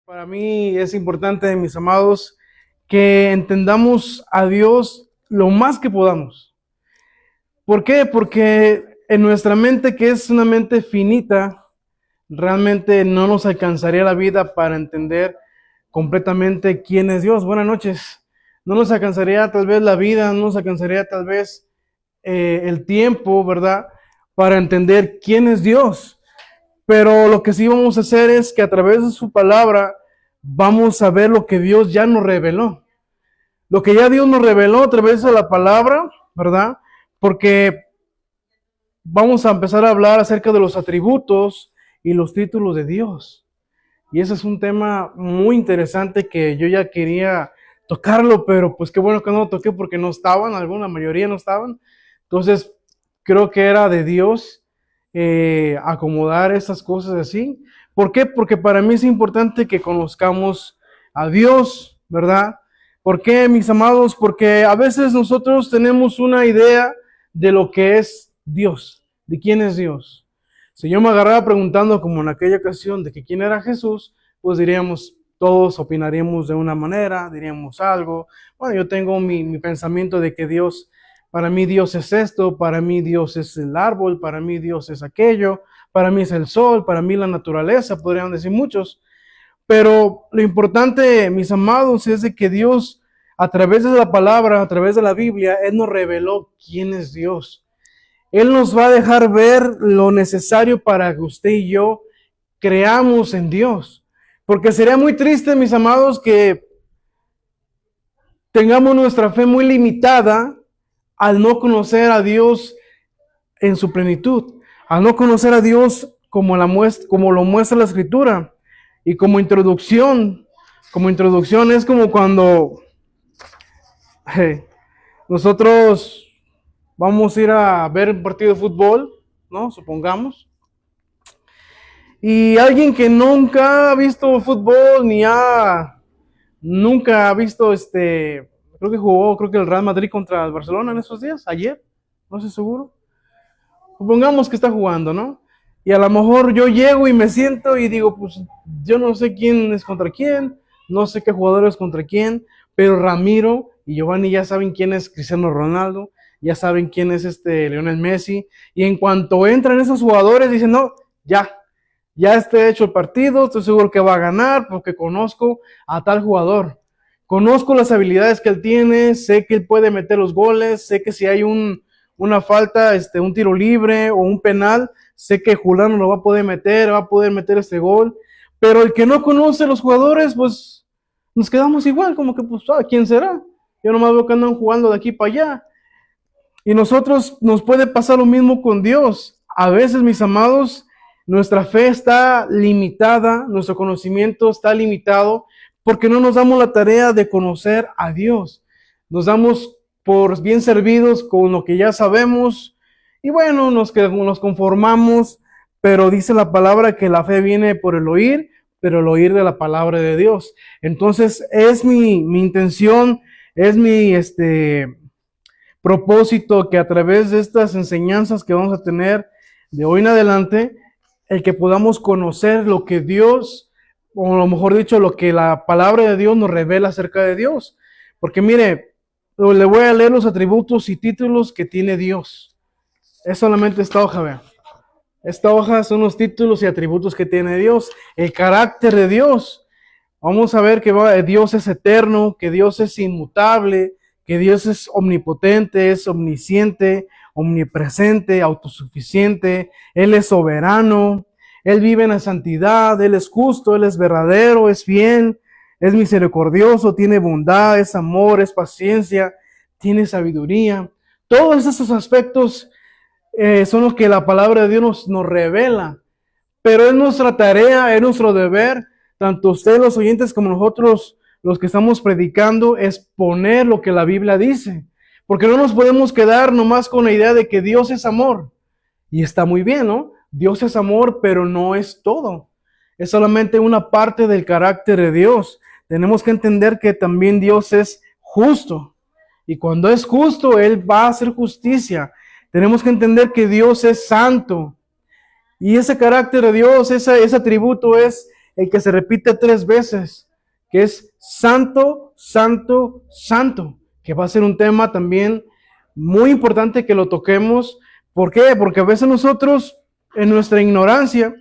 Para mí es importante, mis amados, que entendamos a Dios lo más que podamos. ¿Por qué? Porque en nuestra mente, que es una mente finita, realmente no nos alcanzaría la vida para entender completamente quién es Dios. Buenas noches. No nos alcanzaría tal vez la vida, no nos alcanzaría tal vez el tiempo, ¿verdad? Para entender quién es Dios. Pero lo que sí vamos a hacer es que a través de su palabra vamos a ver lo que Dios ya nos reveló. Lo que ya Dios nos reveló a través de la palabra, ¿verdad? Porque vamos a empezar a hablar acerca de los atributos y los títulos de Dios. Y ese es un tema muy interesante que yo ya quería tocarlo, pero pues qué bueno que no lo toqué porque no estaban, la mayoría no estaban. Entonces, creo que era de Dios acomodar esas cosas así. ¿Por qué? Porque para mí es importante que conozcamos a Dios, ¿verdad? ¿Por qué, mis amados? Porque a veces nosotros tenemos una idea de lo que es Dios, de quién es Dios. Si yo me agarraba preguntando, como en aquella ocasión, de que quién era Jesús, pues diríamos, todos opinaríamos de una manera, diríamos algo. Bueno, yo tengo mi pensamiento de que Dios, para mí Dios es esto, para mí Dios es el árbol, para mí Dios es aquello, para mí es el sol, para mí la naturaleza, podrían decir muchos. Pero lo importante, mis amados, es de que Dios, a través de la palabra, a través de la Biblia, Él nos reveló quién es Dios. Él nos va a dejar ver lo necesario para que usted y yo creamos en Dios. Porque sería muy triste, mis amados, que tengamos nuestra fe muy limitada al no conocer a Dios en su plenitud, al no conocer a Dios como lo muestra la Escritura. Y como introducción es como cuando nosotros vamos a ir a ver un partido de fútbol, ¿no? Supongamos. Y alguien que nunca ha visto fútbol nunca ha visto creo que el Real Madrid contra el Barcelona en esos días, ayer, no estoy seguro. Supongamos que está jugando, ¿no? Y a lo mejor yo llego y me siento y digo, pues yo no sé quién es contra quién, no sé qué jugador es contra quién, pero Ramiro y Giovanni ya saben quién es Cristiano Ronaldo, ya saben quién es Lionel Messi, y en cuanto entran esos jugadores dicen, no, ya está hecho el partido, estoy seguro que va a ganar porque conozco a tal jugador, conozco las habilidades que él tiene, sé que él puede meter los goles, sé que si hay una falta, un tiro libre o un penal, sé que Julián lo va a poder meter este gol, pero el que no conoce los jugadores, pues nos quedamos igual, como que pues, ¿quién será? Yo nomás veo que andan jugando de aquí para allá. Y nosotros nos puede pasar lo mismo con Dios. A veces, mis amados, nuestra fe está limitada, nuestro conocimiento está limitado, porque no nos damos la tarea de conocer a Dios. Nos damos por bien servidos con lo que ya sabemos, y bueno, nos conformamos, pero dice la palabra que la fe viene por el oír, pero el oír de la palabra de Dios. Entonces, es mi intención, es mi propósito que a través de estas enseñanzas que vamos a tener de hoy en adelante, el que podamos conocer lo que Dios, o a lo mejor dicho, lo que la palabra de Dios nos revela acerca de Dios. Porque mire, le voy a leer los atributos y títulos que tiene Dios. Es solamente esta hoja, vean. Esta hoja son los títulos y atributos que tiene Dios. El carácter de Dios. Vamos a ver que Dios es eterno, que Dios es inmutable, que Dios es omnipotente, es omnisciente, omnipresente, autosuficiente. Él es soberano, Él vive en la santidad, Él es justo, Él es verdadero, es fiel, es misericordioso, tiene bondad, es amor, es paciencia, tiene sabiduría. Todos esos aspectos son los que la palabra de Dios nos revela. Pero es nuestra tarea, es nuestro deber, tanto ustedes los oyentes como nosotros los que estamos predicando, es poner lo que la Biblia dice. Porque no nos podemos quedar nomás con la idea de que Dios es amor. Y está muy bien, ¿no? Dios es amor, pero no es todo. Es solamente una parte del carácter de Dios. Tenemos que entender que también Dios es justo. Y cuando es justo, Él va a hacer justicia. Tenemos que entender que Dios es santo. Y ese carácter de Dios, ese atributo es el que se repite 3 veces, que es Santo, Santo, Santo, que va a ser un tema también muy importante que lo toquemos. ¿Por qué? Porque a veces nosotros, en nuestra ignorancia,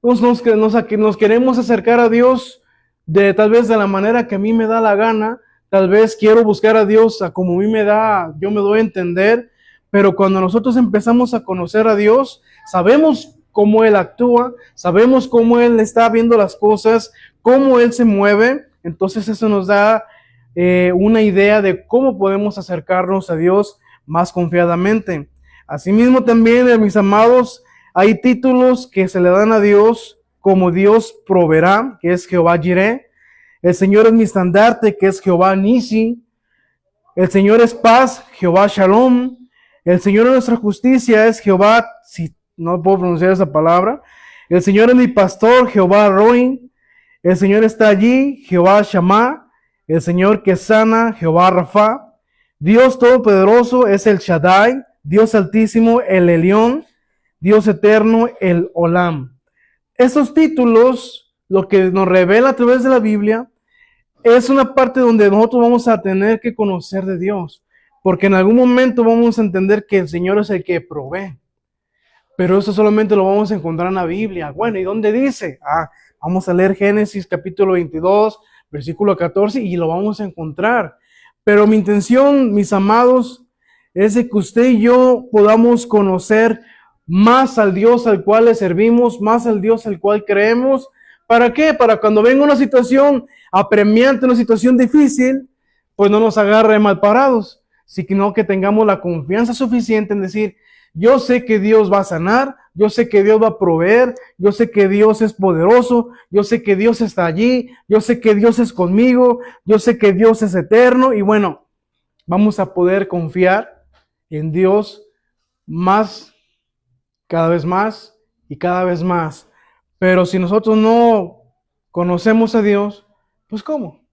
nos queremos acercar a Dios de tal vez de la manera que a mí me da la gana. Tal vez quiero buscar a Dios a como a mí me da, yo me doy a entender, pero cuando nosotros empezamos a conocer a Dios, sabemos cómo Él actúa, sabemos cómo Él está viendo las cosas, cómo Él se mueve. Entonces eso nos da una idea de cómo podemos acercarnos a Dios más confiadamente. Asimismo también, mis amados, hay títulos que se le dan a Dios, como Dios proveerá, que es Jehová Jireh. El Señor es mi estandarte, que es Jehová Nisi. El Señor es paz, Jehová Shalom. El Señor es nuestra justicia, es Jehová, si no puedo pronunciar esa palabra. El Señor es mi pastor, Jehová Roin. El Señor está allí, Jehová Shammah. El Señor que sana, Jehová Rafa. Dios Todopoderoso es el Shaddai. Dios Altísimo, el Elión. Dios Eterno, el Olam. Esos títulos, lo que nos revela a través de la Biblia, es una parte donde nosotros vamos a tener que conocer de Dios, porque en algún momento vamos a entender que el Señor es el que provee, pero eso solamente lo vamos a encontrar en la Biblia. Bueno, ¿y dónde dice? Vamos a leer Génesis capítulo 22, versículo 14, y lo vamos a encontrar. Pero mi intención, mis amados, es de que usted y yo podamos conocer más al Dios al cual le servimos, más al Dios al cual creemos. ¿Para qué? Para cuando venga una situación apremiante, una situación difícil, pues no nos agarre mal parados, sino que tengamos la confianza suficiente en decir, yo sé que Dios va a sanar, yo sé que Dios va a proveer, yo sé que Dios es poderoso, yo sé que Dios está allí, yo sé que Dios es conmigo, yo sé que Dios es eterno, y bueno, vamos a poder confiar en Dios más, cada vez más y cada vez más. Pero si nosotros no conocemos a Dios, pues ¿cómo?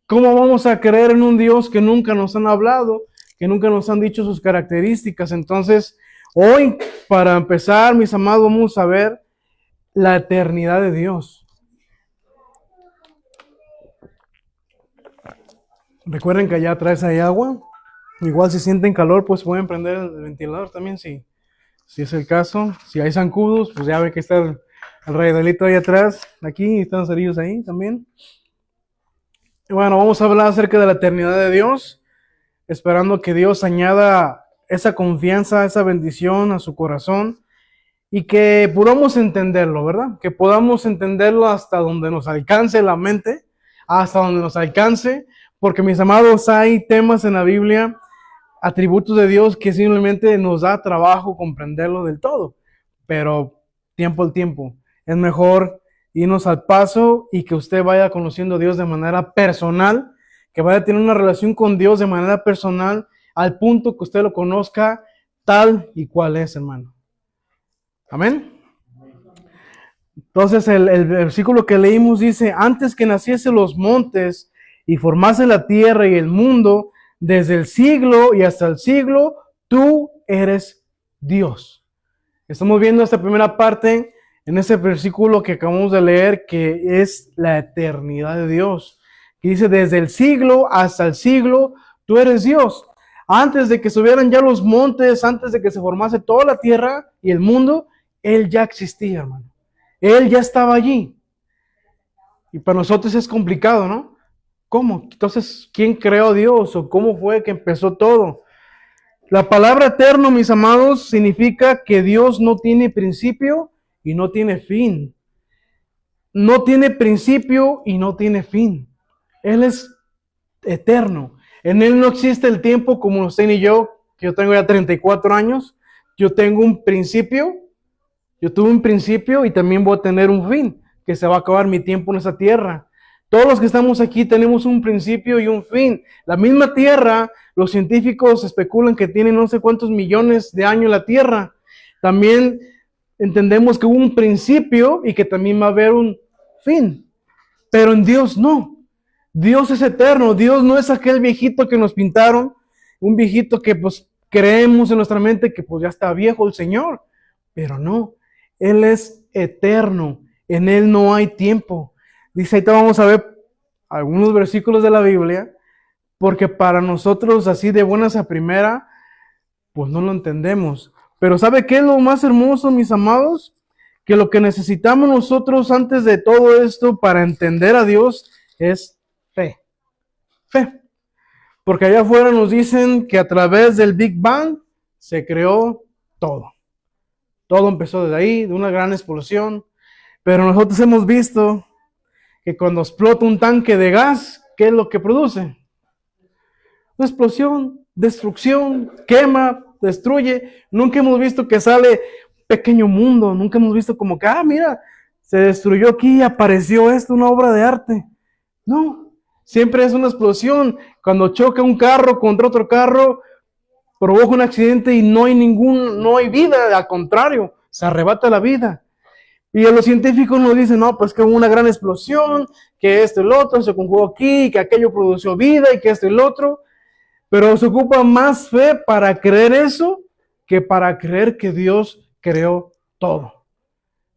¿Cómo vamos a creer en un Dios que nunca nos han hablado, que nunca nos han dicho sus características? Entonces, hoy, para empezar, mis amados, vamos a ver la eternidad de Dios. Recuerden que allá atrás hay agua. Igual si sienten calor, pues pueden prender el ventilador también, si es el caso. Si hay zancudos, pues ya ve que está el raidelito ahí atrás. Aquí están los cerillos ahí también. Y bueno, vamos a hablar acerca de la eternidad de Dios, esperando que Dios añada esa confianza, esa bendición a su corazón y que podamos entenderlo, ¿verdad? Que podamos entenderlo hasta donde nos alcance la mente, hasta donde nos alcance, porque mis amados, hay temas en la Biblia, atributos de Dios que simplemente nos da trabajo comprenderlo del todo, pero tiempo al tiempo. Es mejor irnos al paso y que usted vaya conociendo a Dios de manera personal, que vaya a tener una relación con Dios de manera personal, al punto que usted lo conozca tal y cual es, hermano. Amén. Entonces el versículo que leímos dice, antes que naciesen los montes y formase la tierra y el mundo, desde el siglo y hasta el siglo, tú eres Dios. Estamos viendo esta primera parte en ese versículo que acabamos de leer, que es la eternidad de Dios, que dice, desde el siglo hasta el siglo, tú eres Dios. Antes de que subieran ya los montes, antes de que se formase toda la tierra y el mundo, Él ya existía, hermano. Él ya estaba allí. Y para nosotros es complicado, ¿no? ¿Cómo? Entonces, ¿quién creó a Dios? ¿O cómo fue que empezó todo? La palabra eterno, mis amados, significa que Dios no tiene principio y no tiene fin. No tiene principio y no tiene fin. Él es eterno. En Él no existe el tiempo como usted y yo, que yo tengo ya 34 años. Yo tengo un principio. Yo tuve un principio y también voy a tener un fin, que se va a acabar mi tiempo en esa tierra. Todos los que estamos aquí tenemos un principio y un fin. La misma tierra, los científicos especulan que tiene no sé cuántos millones de años la tierra. También entendemos que hubo un principio y que también va a haber un fin. Pero en Dios no. Dios es eterno. Dios no es aquel viejito que nos pintaron, un viejito que pues creemos en nuestra mente que pues ya está viejo el Señor. Pero no, Él es eterno. En Él no hay tiempo. Dice, ahorita vamos a ver algunos versículos de la Biblia, porque para nosotros así de buenas a primera, pues no lo entendemos. Pero ¿sabe qué es lo más hermoso, mis amados? Que lo que necesitamos nosotros antes de todo esto para entender a Dios es fe. Fe. Porque allá afuera nos dicen que a través del Big Bang se creó todo. Todo empezó desde ahí, de una gran explosión. Pero nosotros hemos visto que cuando explota un tanque de gas, ¿qué es lo que produce? Una explosión, destrucción, quema, destruye. Nunca hemos visto que sale pequeño mundo. Nunca hemos visto como que, mira, se destruyó aquí y apareció esto, una obra de arte. No, siempre es una explosión. Cuando choca un carro contra otro carro, provoca un accidente y no hay vida, al contrario, se arrebata la vida. Y los científicos nos dicen, no, pues que hubo una gran explosión, que esto y el otro se conjugó aquí, que aquello produjo vida y que esto y el otro. Pero se ocupa más fe para creer eso que para creer que Dios creó todo.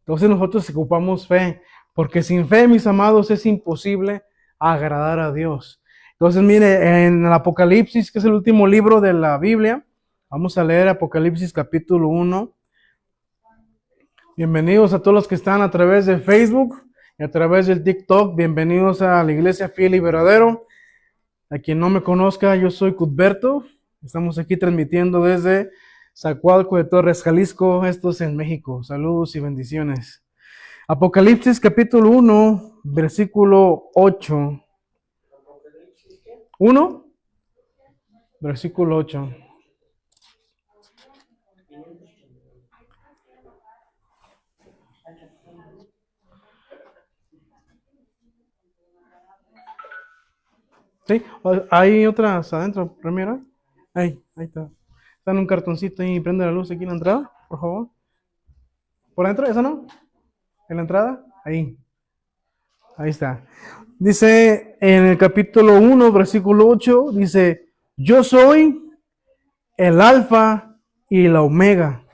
Entonces nosotros ocupamos fe, porque sin fe, mis amados, es imposible agradar a Dios. Entonces, mire, en el Apocalipsis, que es el último libro de la Biblia, vamos a leer Apocalipsis capítulo 1. Bienvenidos a todos los que están a través de Facebook y a través del TikTok. Bienvenidos a la Iglesia Fiel y Verdadero. A quien no me conozca, yo soy Cuthberto. Estamos aquí transmitiendo desde Zacualco de Torres, Jalisco. Esto es en México. Saludos y bendiciones. Apocalipsis capítulo 1, versículo 8. 1, versículo 8. Sí, hay otras adentro, Ramiro. Ahí está. Está en un cartoncito y prende la luz aquí en la entrada, por favor. ¿Por adentro? ¿Eso no? ¿En la entrada? Ahí está. Dice en el capítulo 1, versículo 8, dice, yo soy el alfa y la omega,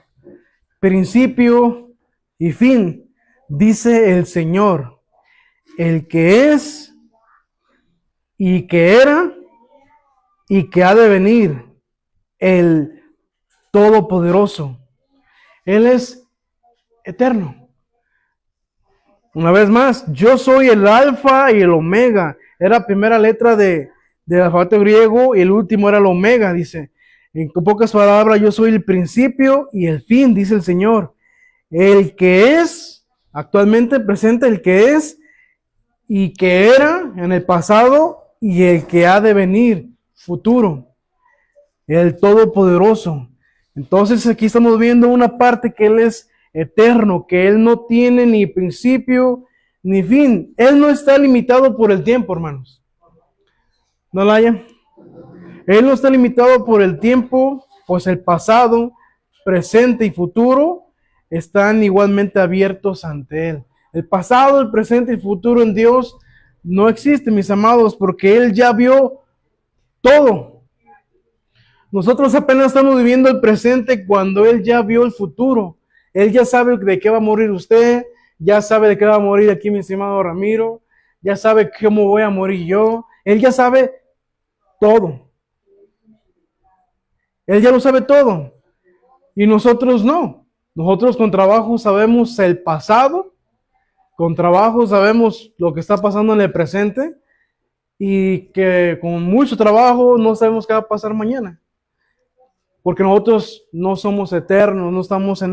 principio y fin, dice el Señor, el que es y que era y que ha de venir, el Todopoderoso. Él es eterno. Una vez más, yo soy el alfa y el omega. Era la primera letra del alfabeto griego y el último era el omega, dice. En pocas palabras, yo soy el principio y el fin, dice el Señor. El que es, actualmente presente, el que es y que era en el pasado y el que ha de venir, futuro. El Todopoderoso. Entonces aquí estamos viendo una parte que Él es eterno, que Él no tiene ni principio ni fin. Él no está limitado por el tiempo, hermanos. ¿No la haya? Él no está limitado por el tiempo, pues el pasado, presente y futuro están igualmente abiertos ante Él. El pasado, el presente y el futuro en Dios no existe, mis amados, porque Él ya vio todo. Nosotros apenas estamos viviendo el presente cuando Él ya vio el futuro. Él ya sabe de qué va a morir usted, ya sabe de qué va a morir aquí mi estimado Ramiro, ya sabe cómo voy a morir yo. Él ya sabe todo. Él ya lo sabe todo. Y nosotros no. Nosotros con trabajo sabemos el pasado, con trabajo sabemos lo que está pasando en el presente y que con mucho trabajo no sabemos qué va a pasar mañana. Porque nosotros no somos eternos, no estamos en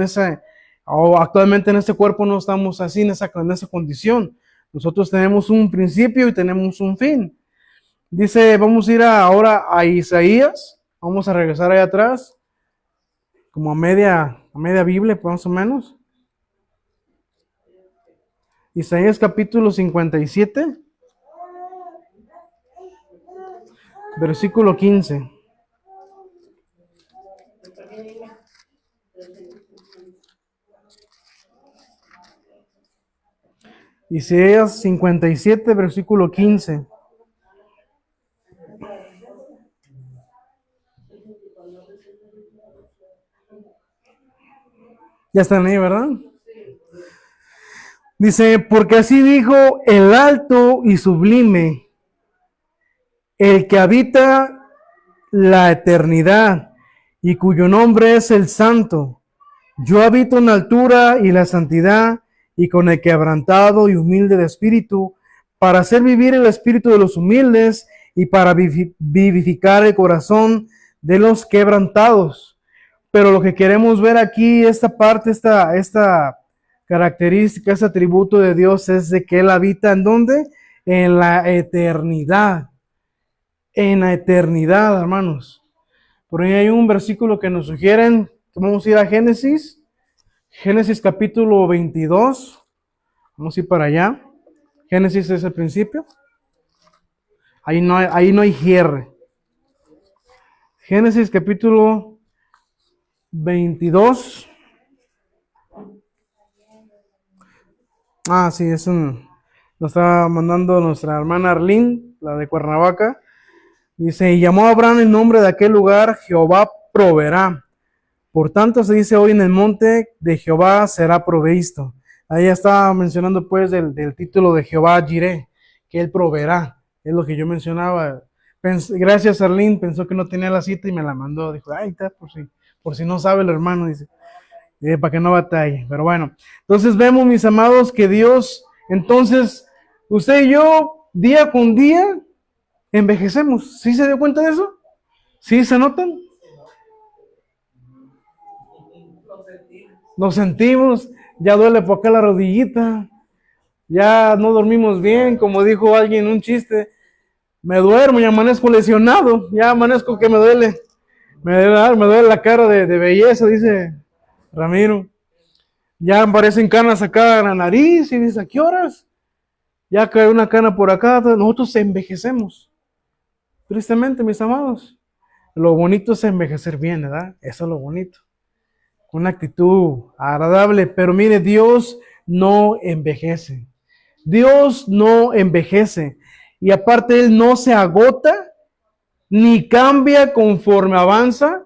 o actualmente en este cuerpo no estamos así, en esa condición. Nosotros tenemos un principio y tenemos un fin. Dice, vamos a ir ahora a Isaías, vamos a regresar allá atrás, como a media Biblia, más o menos. Isaías capítulo 57, versículo 15. Isaías 57, versículo 15. Ya están ahí, ¿verdad? Dice, porque así dijo el alto y sublime, el que habita la eternidad y cuyo nombre es el Santo. Yo habito en la altura y la santidad y con el quebrantado y humilde de espíritu, para hacer vivir el espíritu de los humildes y para vivificar el corazón de los quebrantados. Pero lo que queremos ver aquí, esta parte, esta característica, este atributo de Dios es de que Él habita ¿en dónde? En la eternidad. En la eternidad, hermanos. Por ahí hay un versículo que nos sugieren. Vamos a ir a Génesis. Génesis capítulo 22. Vamos a ir para allá. Génesis es el principio. Ahí no hay cierre. Génesis capítulo 22. Sí, nos está mandando nuestra hermana Arlene, la de Cuernavaca. Dice, y llamó a Abraham el nombre de aquel lugar, Jehová proveerá. Por tanto se dice hoy en el monte de Jehová será provisto. Ahí está mencionando pues del título de Jehová Jireh, que Él proveerá. Es lo que yo mencionaba. Gracias Arlene, pensó que no tenía la cita y me la mandó. Dijo, ahí está, por si no sabe el hermano, dice. Para que no batalle, pero bueno. Entonces vemos, mis amados, que Dios, entonces, usted y yo, día con día, envejecemos. ¿Sí se dio cuenta de eso? ¿Sí se notan? Nos sentimos, ya duele por acá la rodillita, ya no dormimos bien, como dijo alguien, un chiste, me duermo y amanezco lesionado, ya amanezco que me duele la cara de belleza, dice Ramiro. Ya aparecen canas acá en la nariz y dice, ¿a qué horas? Ya cae una cana por acá, nosotros envejecemos. Tristemente, mis amados. Lo bonito es envejecer bien, ¿verdad? Eso es lo bonito. Una actitud agradable, pero mire, Dios no envejece. Dios no envejece. Y aparte, Él no se agota ni cambia conforme avanza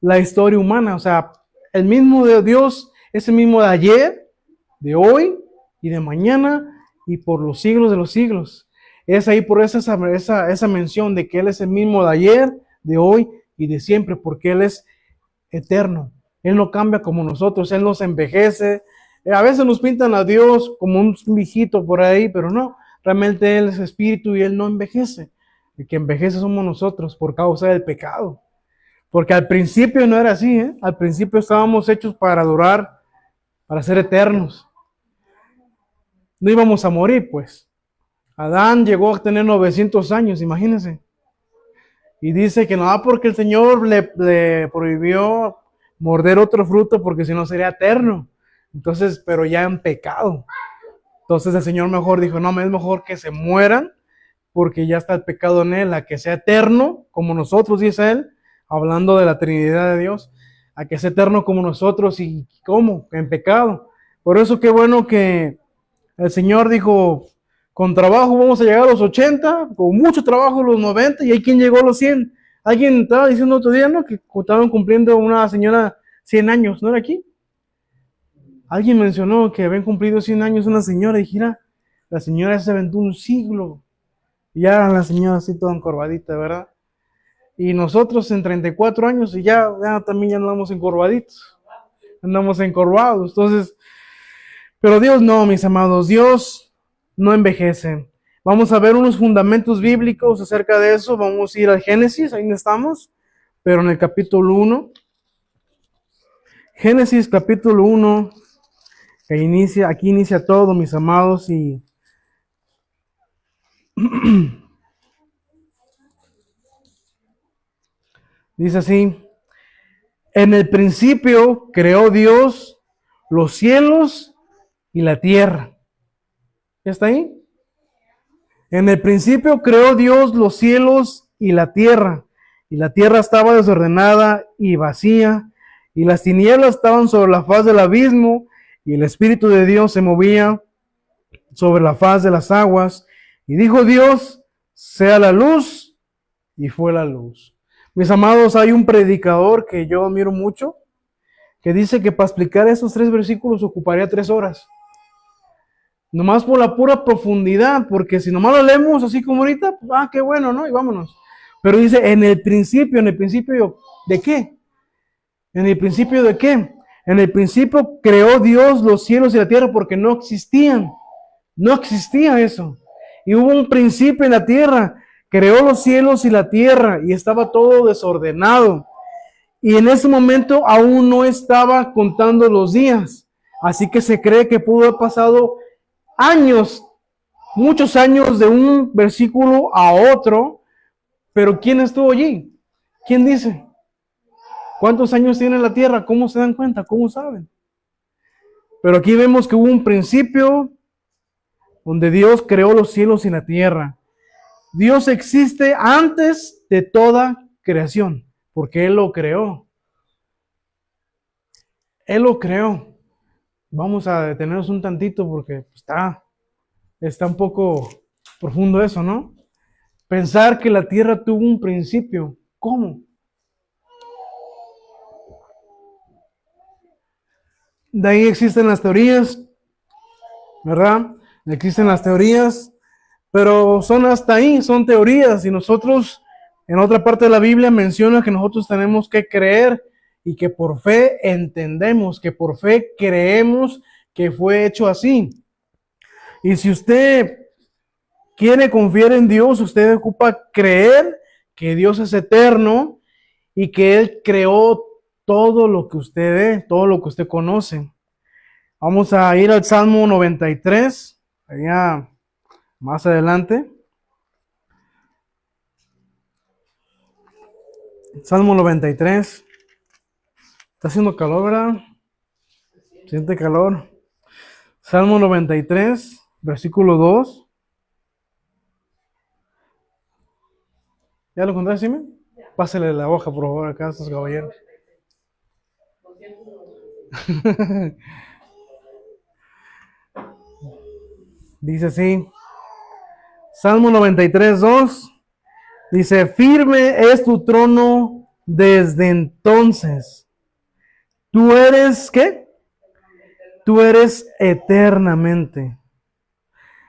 la historia humana. O sea, el mismo de Dios es el mismo de ayer, de hoy y de mañana y por los siglos de los siglos. Es ahí por eso esa mención de que Él es el mismo de ayer, de hoy y de siempre, porque Él es eterno. Él no cambia como nosotros, Él nos envejece. A veces nos pintan a Dios como un viejito por ahí, pero no, realmente Él es espíritu y Él no envejece. El que envejece somos nosotros por causa del pecado. Porque al principio no era así, ¿eh? Al principio estábamos hechos para durar, para ser eternos. No íbamos a morir, pues. Adán llegó a tener 900 años, imagínense. Y dice que no, porque el Señor le prohibió morder otro fruto porque si no sería eterno. Entonces, pero ya en pecado. Entonces el Señor mejor dijo, no, es mejor que se mueran porque ya está el pecado en él, a que sea eterno como nosotros, dice él, hablando de la Trinidad de Dios, a que sea eterno como nosotros y ¿cómo? En pecado. Por eso qué bueno que el Señor dijo, con trabajo vamos a llegar a los 80, con mucho trabajo los 90 y hay quien llegó a los 100. Alguien estaba diciendo otro día, ¿no? Que estaban cumpliendo una señora 100 años, ¿no era aquí? Alguien mencionó que habían cumplido 100 años una señora y dijera, la señora se aventó un siglo. Y ya la señora así toda encorvadita, ¿verdad? Y nosotros en 34 años y ya también ya andamos encorvaditos. Andamos encorvados. Entonces, pero Dios no, mis amados, Dios no envejece. Vamos a ver unos fundamentos bíblicos acerca de eso. Vamos a ir al Génesis, ahí estamos, pero en el capítulo 1. Génesis capítulo 1, que aquí inicia todo, mis amados, y dice así, en el principio creó Dios los cielos y la tierra. ¿Ya está ahí? En el principio creó Dios los cielos y la tierra estaba desordenada y vacía, y las tinieblas estaban sobre la faz del abismo, y el Espíritu de Dios se movía sobre la faz de las aguas. Y dijo Dios, sea la luz, y fue la luz. Mis amados, hay un predicador que yo admiro mucho, que dice que para explicar esos 3 versículos ocuparía 3 horas. Nomás por la pura profundidad, porque si nomás lo leemos así como ahorita, pues, qué bueno, ¿no? Y vámonos. Pero dice, ¿en el principio de qué? ¿En el principio de qué? En el principio creó Dios los cielos y la tierra porque no existían. No existía eso. Y hubo un principio en la tierra. Creó los cielos y la tierra y estaba todo desordenado. Y en ese momento aún no estaba contando los días. Así que se cree que pudo haber pasado años, muchos años de un versículo a otro. Pero ¿quién estuvo allí? ¿Quién dice? ¿Cuántos años tiene la tierra? ¿Cómo se dan cuenta? ¿Cómo saben? Pero aquí vemos que hubo un principio donde Dios creó los cielos y la tierra. Dios existe antes de toda creación, porque Él lo creó. Él lo creó. Vamos a detenernos un tantito porque está un poco profundo eso, ¿no? Pensar que la tierra tuvo un principio. ¿Cómo? De ahí existen las teorías, ¿verdad? Existen las teorías, pero son hasta ahí, son teorías. Y nosotros, en otra parte de la Biblia, menciona que nosotros tenemos que creer y que por fe entendemos, que por fe creemos que fue hecho así. Y si usted quiere confiar en Dios, usted ocupa creer que Dios es eterno y que Él creó todo lo que usted ve, todo lo que usted conoce. Vamos a ir al Salmo 93, allá más adelante. Salmo 93. Está haciendo calor, ¿verdad? ¿Siente calor? Salmo 93, versículo 2. ¿Ya lo encontraste, Simón? Pásale la hoja, por favor, acá a estos caballeros. Dice así, Salmo 93, 2. Dice, firme es tu trono desde entonces. Tú eres, ¿qué? Tú eres eternamente.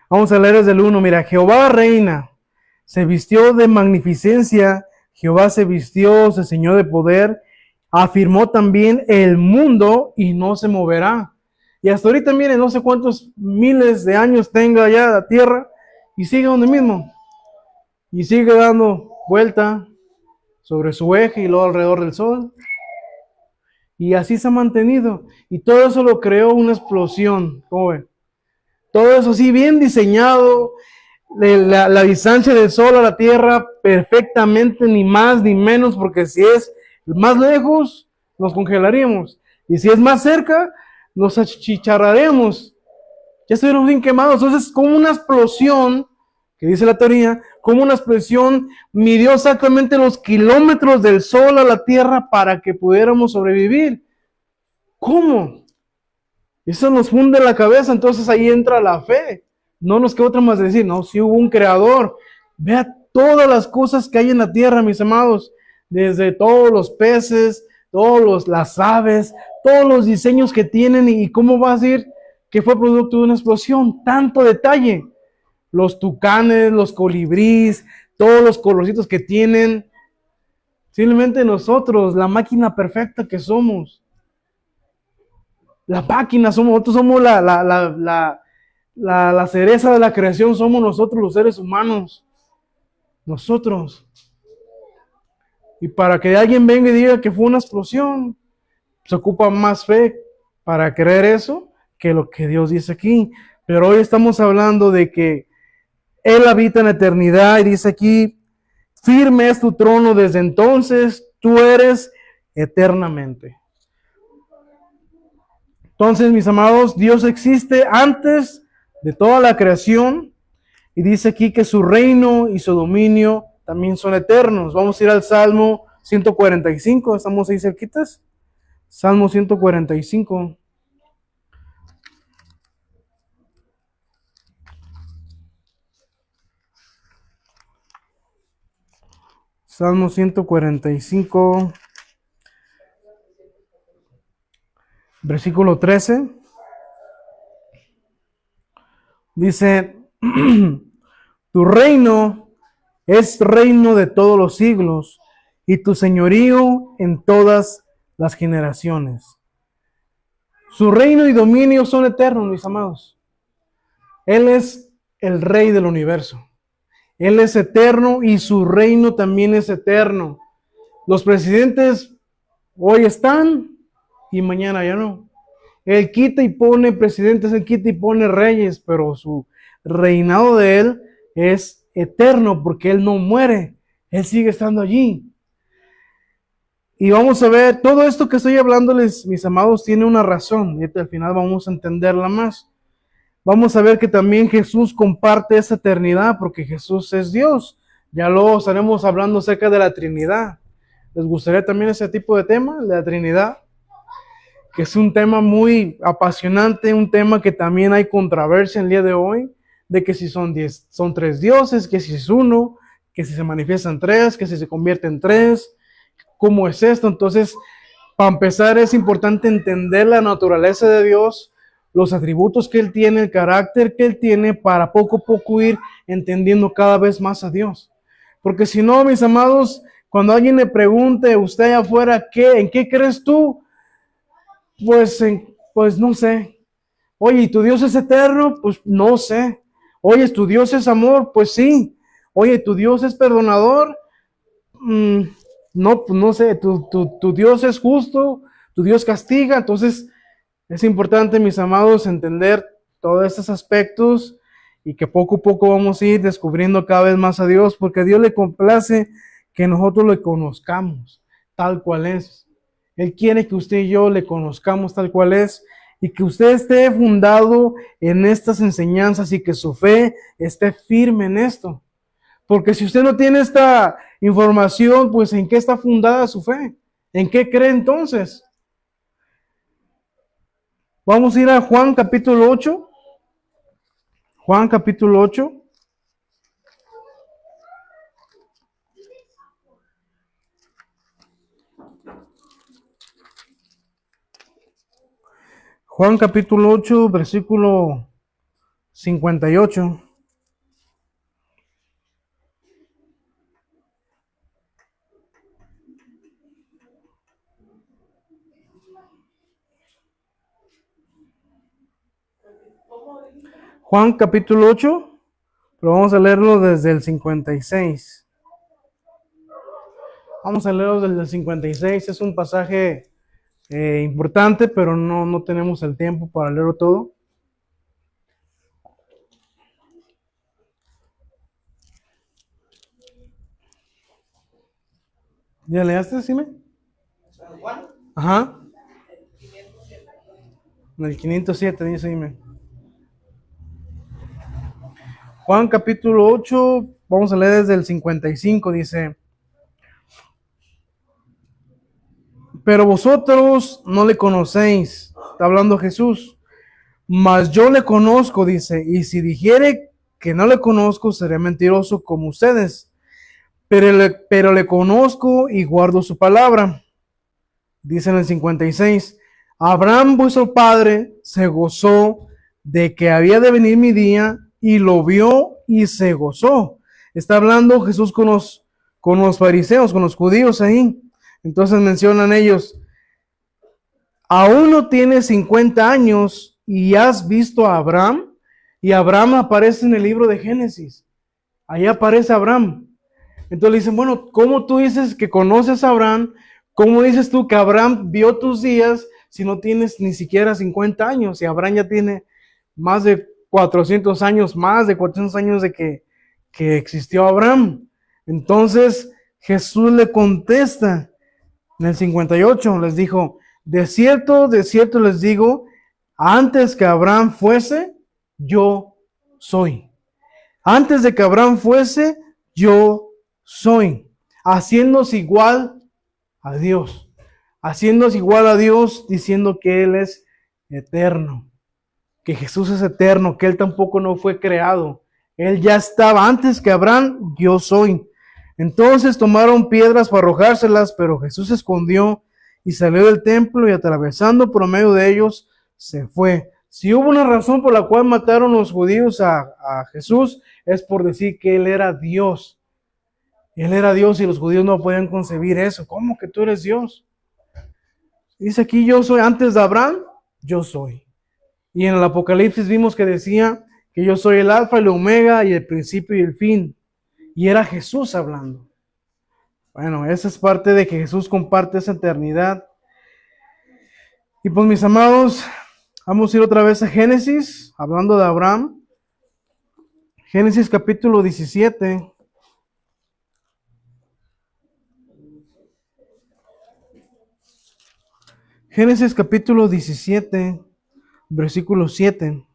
Vamos a leer desde el 1. Mira, Jehová reina, se vistió de magnificencia, Jehová se vistió, se ceñó de poder, afirmó también el mundo y no se moverá. Y hasta ahorita, miren, no sé cuántos miles de años tenga ya la tierra y sigue donde mismo. Y sigue dando vuelta sobre su eje y luego alrededor del sol. Y así se ha mantenido. Y todo eso lo creó una explosión. ¿Cómo ven? Todo eso así bien diseñado. La distancia del sol a la tierra perfectamente, ni más ni menos, porque si es más lejos, nos congelaríamos. Y si es más cerca, nos achicharraremos. Ya estuvieron bien quemados. Entonces, como una explosión, que dice la teoría, como una explosión midió exactamente los kilómetros del sol a la tierra para que pudiéramos sobrevivir. ¿Cómo? Eso nos funde la cabeza, entonces ahí entra la fe. No nos queda otra más decir, no, si hubo un creador. Vea todas las cosas que hay en la tierra, mis amados, desde todos los peces, las aves, todos los diseños que tienen y cómo va a decir que fue producto de una explosión, tanto detalle. Los tucanes, los colibríes, todos los colorcitos que tienen. Simplemente nosotros, la máquina perfecta que somos. La máquina somos, nosotros somos la cereza de la creación, somos nosotros los seres humanos. Nosotros. Y para que alguien venga y diga que fue una explosión, se ocupa más fe para creer eso que lo que Dios dice aquí. Pero hoy estamos hablando de que Él habita en la eternidad y dice aquí, firme es tu trono desde entonces, tú eres eternamente. Entonces, mis amados, Dios existe antes de toda la creación y dice aquí que su reino y su dominio también son eternos. Vamos a ir al Salmo 145, estamos ahí cerquitas. Salmo 145. Salmo 145, versículo 13. Dice, tu reino es reino de todos los siglos y tu señorío en todas las generaciones. Su reino y dominio son eternos, mis amados. Él es el rey del universo. Él es eterno y su reino también es eterno. Los presidentes hoy están y mañana ya no. Él quita y pone presidentes, él quita y pone reyes, pero su reinado de él es eterno porque él no muere. Él sigue estando allí. Y vamos a ver, todo esto que estoy hablándoles, mis amados, tiene una razón. Y al final vamos a entenderla más. Vamos a ver que también Jesús comparte esa eternidad porque Jesús es Dios. Ya luego estaremos hablando acerca de la Trinidad. ¿Les gustaría también ese tipo de tema, la Trinidad? Que es un tema muy apasionante, un tema que también hay controversia el día de hoy, de que si son 10, son 3 dioses, que si es uno, que si se manifiestan 3, que si se convierte en 3. ¿Cómo es esto? Entonces, para empezar, es importante entender la naturaleza de Dios, los atributos que Él tiene, el carácter que Él tiene, para poco a poco ir entendiendo cada vez más a Dios. Porque si no, mis amados, cuando alguien le pregunte a usted allá afuera, ¿en qué crees tú? Pues no sé. Oye, ¿y tu Dios es eterno? Pues no sé. Oye, ¿tu Dios es amor? Pues sí. Oye, ¿tu Dios es perdonador? No, pues no sé, tu Dios es justo, tu Dios castiga. Entonces es importante, mis amados, entender todos estos aspectos y que poco a poco vamos a ir descubriendo cada vez más a Dios, porque a Dios le complace que nosotros le conozcamos tal cual es. Él quiere que usted y yo le conozcamos tal cual es y que usted esté fundado en estas enseñanzas y que su fe esté firme en esto. Porque si usted no tiene esta información, pues ¿en qué está fundada su fe? ¿En qué cree entonces? Vamos a ir a Juan capítulo 8. Juan capítulo 8. Juan capítulo 8, versículo 58. Juan capítulo 8, pero vamos a leerlo desde el 56. Vamos a leerlo desde el 56. Es un pasaje importante, pero no tenemos el tiempo para leerlo todo. ¿Ya leaste, Sime? Juan. Ajá. En el 507 dice, dime. Juan capítulo 8, vamos a leer desde el 55, dice, pero vosotros no le conocéis, está hablando Jesús, mas yo le conozco, dice, y si dijere que no le conozco, seré mentiroso como ustedes, pero le conozco y guardo su palabra. Dice en el 56, Abraham vuestro padre se gozó de que había de venir mi día y lo vio y se gozó. Está hablando Jesús con los fariseos, con los judíos ahí. Entonces mencionan ellos, aún no tienes 50 años y has visto a Abraham. Y Abraham aparece en el libro de Génesis. Ahí aparece Abraham. Entonces le dicen, bueno, ¿cómo tú dices que conoces a Abraham? ¿Cómo dices tú que Abraham vio tus días si no tienes ni siquiera 50 años? Y Abraham ya tiene más de 400 años, más de 400 años de que existió Abraham. Entonces Jesús le contesta en el 58, les dijo, de cierto les digo, antes que Abraham fuese, yo soy. Antes de que Abraham fuese, yo soy. Haciéndose igual a Dios. Haciéndose igual a Dios, diciendo que Él es eterno. Que Jesús es eterno, que Él tampoco no fue creado. Él ya estaba antes que Abraham, yo soy. Entonces tomaron piedras para arrojárselas, pero Jesús se escondió y salió del templo y atravesando por medio de ellos, se fue. Si hubo una razón por la cual mataron los judíos a Jesús, es por decir que Él era Dios. Él era Dios y los judíos no podían concebir eso. ¿Cómo que tú eres Dios? Dice aquí, yo soy antes de Abraham, yo soy. Y en el Apocalipsis vimos que decía que yo soy el alfa y el omega y el principio y el fin. Y era Jesús hablando. Bueno, esa es parte de que Jesús comparte esa eternidad. Y pues mis amados, vamos a ir otra vez a Génesis, hablando de Abraham. Génesis capítulo 17. Génesis capítulo 17, versículo 7.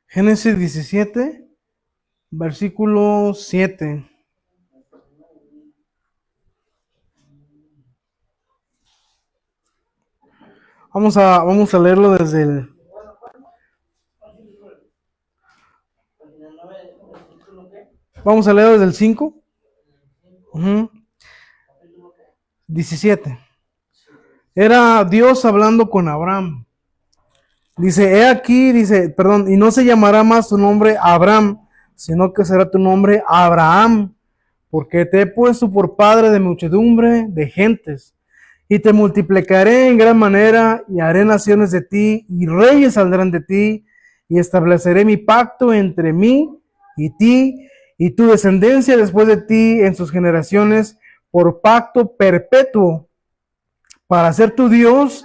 Génesis 17, versículo 7. Vamos a leerlo desde el... Vamos a leerlo desde el 5. 17. Era Dios hablando con Abraham. Dice, he aquí, dice, perdón, y no se llamará más tu nombre Abraham, sino que será tu nombre Abraham, porque te he puesto por padre de muchedumbre de gentes, y te multiplicaré en gran manera, y haré naciones de ti, y reyes saldrán de ti, y estableceré mi pacto entre mí y ti, y tu descendencia después de ti en sus generaciones, por pacto perpetuo, para ser tu Dios,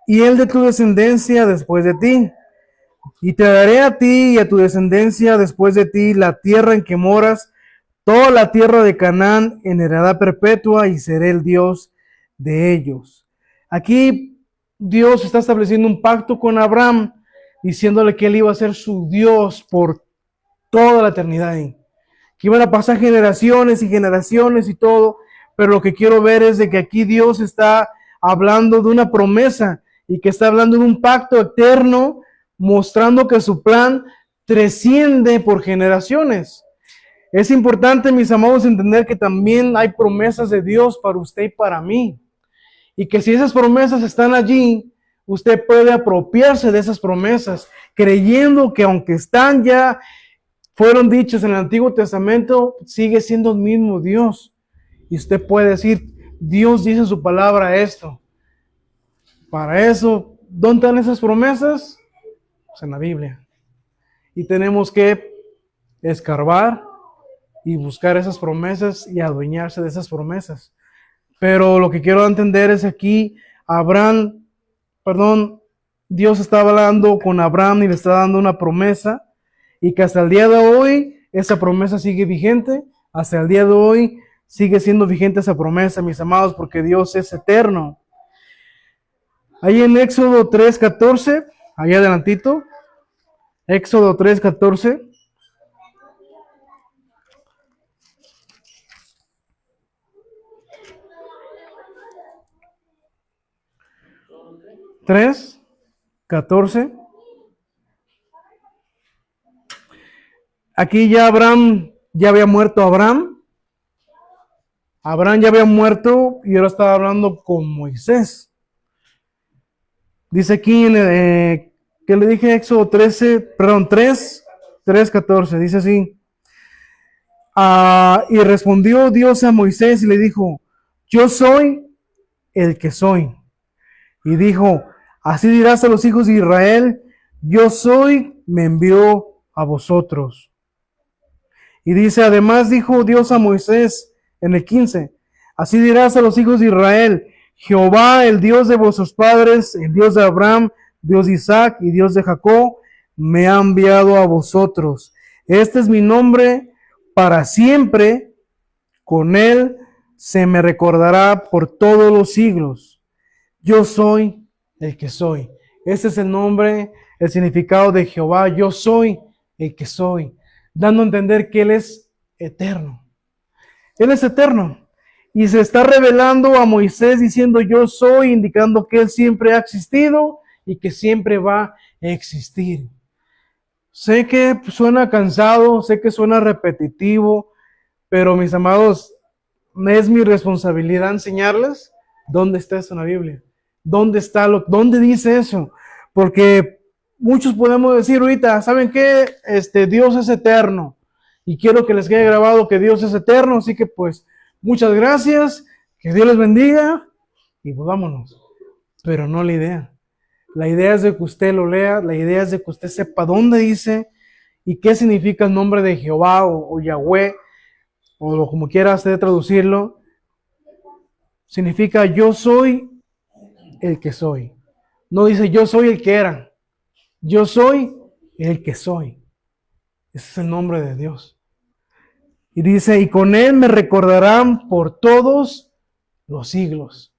y el de tu descendencia después de ti. Y te daré a ti y a tu descendencia después de ti la tierra en que moras, toda la tierra de Canaán en heredad perpetua, y seré el Dios de ellos. Aquí Dios está estableciendo un pacto con Abraham, diciéndole que él iba a ser su Dios por toda la eternidad, que iban a pasar generaciones y generaciones y todo, pero lo que quiero ver es de que aquí Dios está hablando de una promesa y que está hablando de un pacto eterno, mostrando que su plan trasciende por generaciones. Es importante, mis amados, entender que también hay promesas de Dios para usted y para mí. Y que si esas promesas están allí, usted puede apropiarse de esas promesas, creyendo que aunque están ya, fueron dichas en el Antiguo Testamento, sigue siendo el mismo Dios. Y usted puede decir, Dios dice en su palabra esto. Para eso, ¿dónde están esas promesas? Pues en la Biblia. Y tenemos que escarbar y buscar esas promesas y adueñarse de esas promesas. Pero lo que quiero entender es aquí, Dios está hablando con Abraham y le está dando una promesa, y que hasta el día de hoy esa promesa sigue vigente, hasta el día de hoy sigue siendo vigente esa promesa, mis amados, porque Dios es eterno. Ahí en Éxodo 3:14, ahí adelantito, Éxodo 3:14. Tres, 14. Aquí ya había muerto Abraham ya había muerto y ahora estaba hablando con Moisés. Dice aquí que le dije Éxodo 3:14, dice así. Y respondió Dios a Moisés y le dijo, yo soy el que soy. Y dijo, así dirás a los hijos de Israel, yo soy, me envió a vosotros. Y dice, además dijo Dios a Moisés en el 15, así dirás a los hijos de Israel, Jehová, el Dios de vuestros padres, el Dios de Abraham, Dios de Isaac y Dios de Jacob, me ha enviado a vosotros. Este es mi nombre para siempre, con él se me recordará por todos los siglos. Yo soy el que soy. Este es el nombre, el significado de Jehová. Yo soy el que soy, dando a entender que Él es eterno. Él es eterno. Y se está revelando a Moisés diciendo yo soy, indicando que Él siempre ha existido y que siempre va a existir. Sé que suena cansado, sé que suena repetitivo, pero mis amados, es mi responsabilidad enseñarles dónde está eso en la Biblia. ¿Dónde dice eso? Porque muchos podemos decir ahorita, ¿saben qué? Dios es eterno. Y quiero que les quede grabado que Dios es eterno, así que pues, muchas gracias, que Dios les bendiga, y pues vámonos. Pero no la idea. La idea es de que usted lo lea, la idea es de que usted sepa dónde dice y qué significa el nombre de Jehová o Yahweh, o como quiera usted traducirlo. Significa yo soy el que soy. No dice yo soy el que era. Yo soy el que soy. Ese es el nombre de Dios. Y dice, y con él me recordarán por todos los siglos.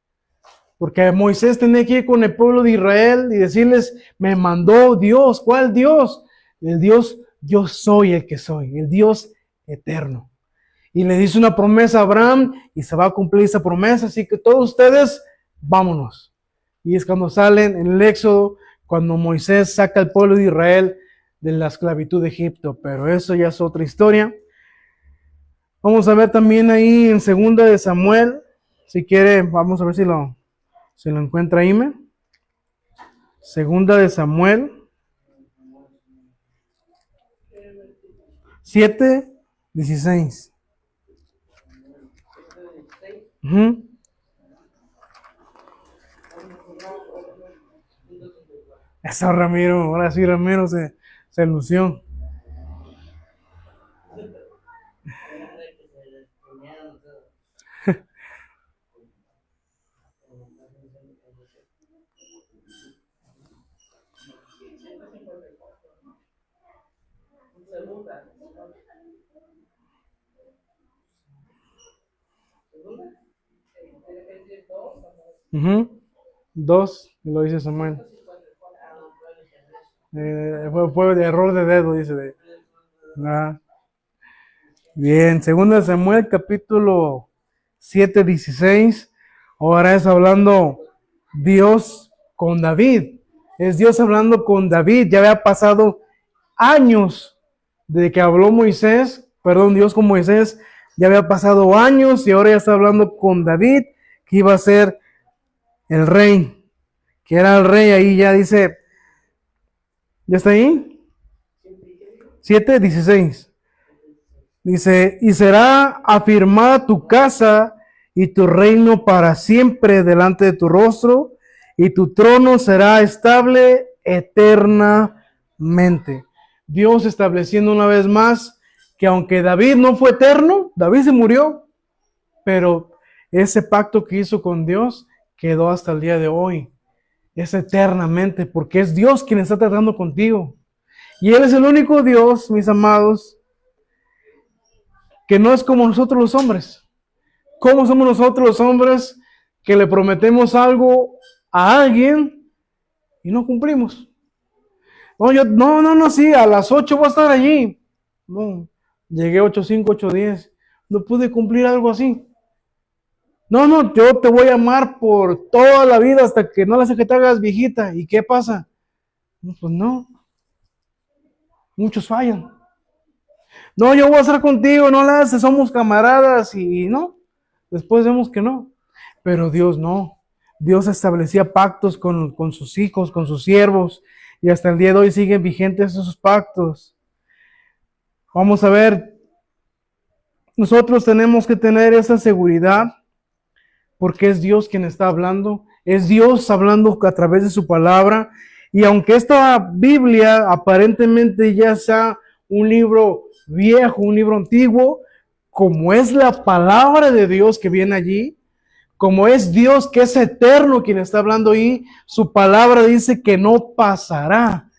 Porque Moisés tenía que ir con el pueblo de Israel y decirles, me mandó Dios. ¿Cuál Dios? El Dios, yo soy el que soy, el Dios eterno. Y le dice una promesa a Abraham y se va a cumplir esa promesa. Así que todos ustedes, vámonos. Y es cuando salen en el Éxodo, cuando Moisés saca al pueblo de Israel de la esclavitud de Egipto. Pero eso ya es otra historia. Vamos a ver también ahí en 2 de Samuel. Si quiere, vamos a ver si lo encuentra ahí. 2 de Samuel 7:16. Eso, Ramiro, ahora sí Ramiro se lució. Dos, lo dice Samuel. Fue de error de dedo, dice. Bien, 2 de Samuel, capítulo 7:16. Ahora es hablando Dios con David. Es Dios hablando con David. Ya había pasado años desde que habló Dios con Moisés. Ya había pasado años y ahora ya está hablando con David, que iba a ser el rey, que era el rey. Ahí ya dice, ¿ya está ahí? 7:16. Dice, y será afirmada tu casa y tu reino para siempre delante de tu rostro, y tu trono será estable eternamente. Dios estableciendo una vez más que aunque David no fue eterno, David se murió, pero ese pacto que hizo con Dios quedó hasta el día de hoy. Es eternamente, porque es Dios quien está tratando contigo. Y Él es el único Dios, mis amados, que no es como nosotros los hombres. ¿Cómo somos nosotros los hombres que le prometemos algo a alguien y no cumplimos? No, sí, a las 8 voy a estar allí. No, llegué 8:05, 8:10. No pude cumplir algo así. No, yo te voy a amar por toda la vida hasta que no la sé que te hagas viejita. ¿Y qué pasa? No, pues no. Muchos fallan. No, yo voy a estar contigo, no la haces, somos camaradas y no. Después vemos que no. Pero Dios no. Dios establecía pactos con sus hijos, con sus siervos, y hasta el día de hoy siguen vigentes esos pactos. Vamos a ver, nosotros tenemos que tener esa seguridad, porque es Dios quien está hablando, es Dios hablando a través de su palabra, y aunque esta Biblia aparentemente ya sea un libro viejo, un libro antiguo, como es la palabra de Dios que viene allí, como es Dios que es eterno quien está hablando ahí, su palabra dice que no pasará,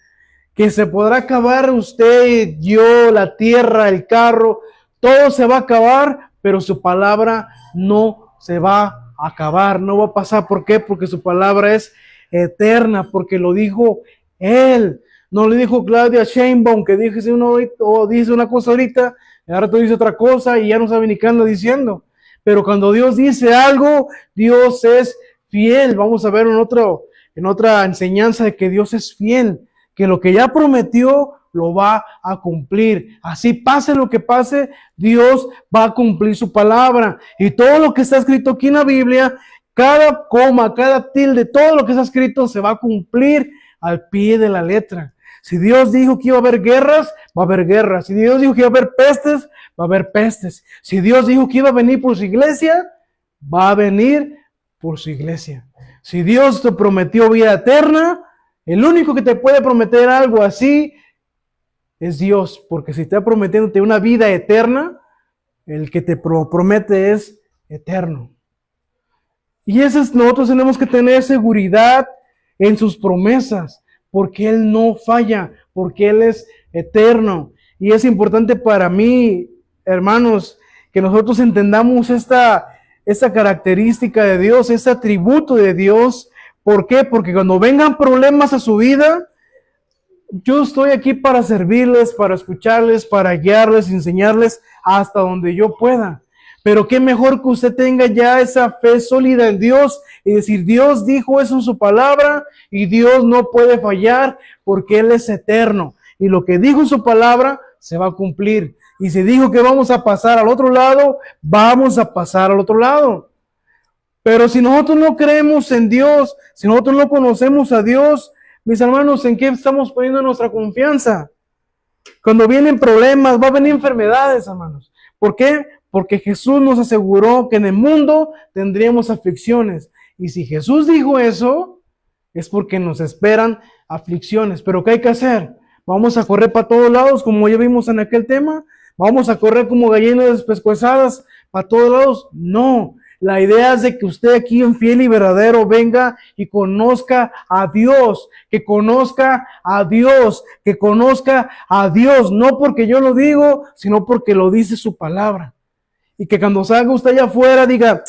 que se podrá acabar usted, yo, la tierra, el carro, todo se va a acabar, pero su palabra no se va a acabar, no va a pasar. ¿Por qué? Porque su palabra es eterna, porque lo dijo Él. No le dijo Claudia Sheinbaum que dice una cosa ahorita, y ahora tú dices otra cosa y ya no sabe ni qué anda diciendo. Pero cuando Dios dice algo, Dios es fiel. Vamos a ver en otra enseñanza de que Dios es fiel, que lo que ya prometió lo va a cumplir. Así pase lo que pase, Dios va a cumplir su palabra. Y todo lo que está escrito aquí en la Biblia, cada coma, cada tilde, todo lo que está escrito se va a cumplir al pie de la letra. Si Dios dijo que iba a haber guerras, va a haber guerras. Si Dios dijo que iba a haber pestes, va a haber pestes. Si Dios dijo que iba a venir por su iglesia, va a venir por su iglesia. Si Dios te prometió vida eterna, el único que te puede prometer algo así es Dios, porque si está prometiéndote una vida eterna, el que te promete es eterno. Y nosotros tenemos que tener seguridad en sus promesas, porque Él no falla, porque Él es eterno. Y es importante para mí, hermanos, que nosotros entendamos esta característica de Dios, este atributo de Dios. ¿Por qué? Porque cuando vengan problemas a su vida, yo estoy aquí para servirles, para escucharles, para guiarles, enseñarles hasta donde yo pueda. Pero qué mejor que usted tenga ya esa fe sólida en Dios y decir, Dios dijo eso en su palabra y Dios no puede fallar porque Él es eterno. Y lo que dijo en su palabra se va a cumplir. Y si dijo que vamos a pasar al otro lado, vamos a pasar al otro lado. Pero si nosotros no creemos en Dios, si nosotros no conocemos a Dios, mis hermanos, ¿en qué estamos poniendo nuestra confianza? Cuando vienen problemas, va a venir enfermedades, hermanos. ¿Por qué? Porque Jesús nos aseguró que en el mundo tendríamos aflicciones. Y si Jesús dijo eso, es porque nos esperan aflicciones. Pero ¿qué hay que hacer? ¿Vamos a correr para todos lados, como ya vimos en aquel tema? ¿Vamos a correr como gallinas despescuezadas para todos lados? No. La idea es de que usted aquí en Fiel y Verdadero venga y conozca a Dios, que conozca a Dios, que conozca a Dios, no porque yo lo digo, sino porque lo dice su palabra. Y que cuando salga usted allá afuera diga,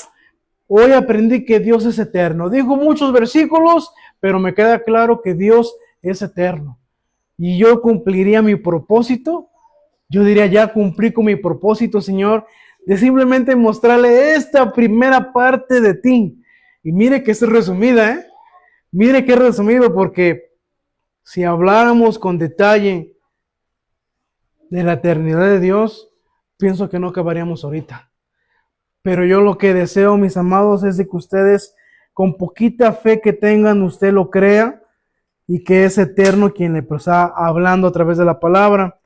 hoy aprendí que Dios es eterno. Dijo muchos versículos, pero me queda claro que Dios es eterno. Y yo cumpliría mi propósito. Yo diría, ya cumplí con mi propósito, Señor, de simplemente mostrarle esta primera parte de ti. Y mire que es resumida, ¿eh? Mire que es resumido, porque si habláramos con detalle de la eternidad de Dios, pienso que no acabaríamos ahorita. Pero yo lo que deseo, mis amados, es de que ustedes, con poquita fe que tengan, usted lo crea y que es eterno quien le está hablando a través de la palabra.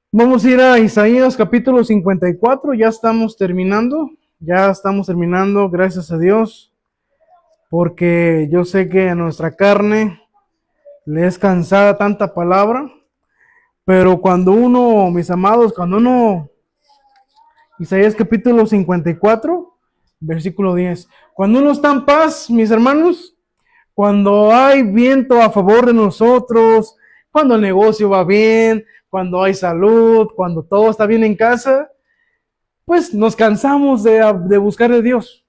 Vamos a ir a Isaías capítulo 54, ya estamos terminando, gracias a Dios, porque yo sé que a nuestra carne le es cansada tanta palabra, pero cuando uno, mis amados, Isaías capítulo 54, versículo 10, cuando uno está en paz, mis hermanos, cuando hay viento a favor de nosotros, cuando el negocio va bien, cuando hay salud, cuando todo está bien en casa, pues nos cansamos de buscar a Dios.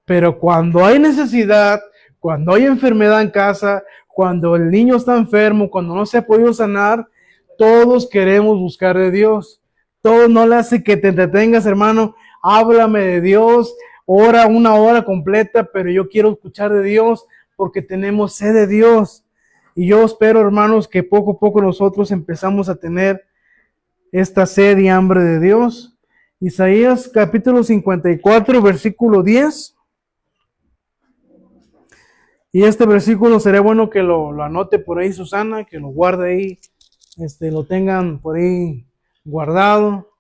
Pero cuando hay necesidad, cuando hay enfermedad en casa, cuando el niño está enfermo, cuando no se ha podido sanar, todos queremos buscar de Dios. Todo no le hace que te entretengas, hermano. Háblame de Dios, ora una hora completa, pero yo quiero escuchar de Dios porque tenemos sed de Dios. Y yo espero, hermanos, que poco a poco nosotros empezamos a tener esta sed y hambre de Dios. Isaías capítulo 54, versículo 10. Y este versículo sería bueno que lo anote por ahí, Susana, que lo guarde ahí, lo tengan por ahí guardado.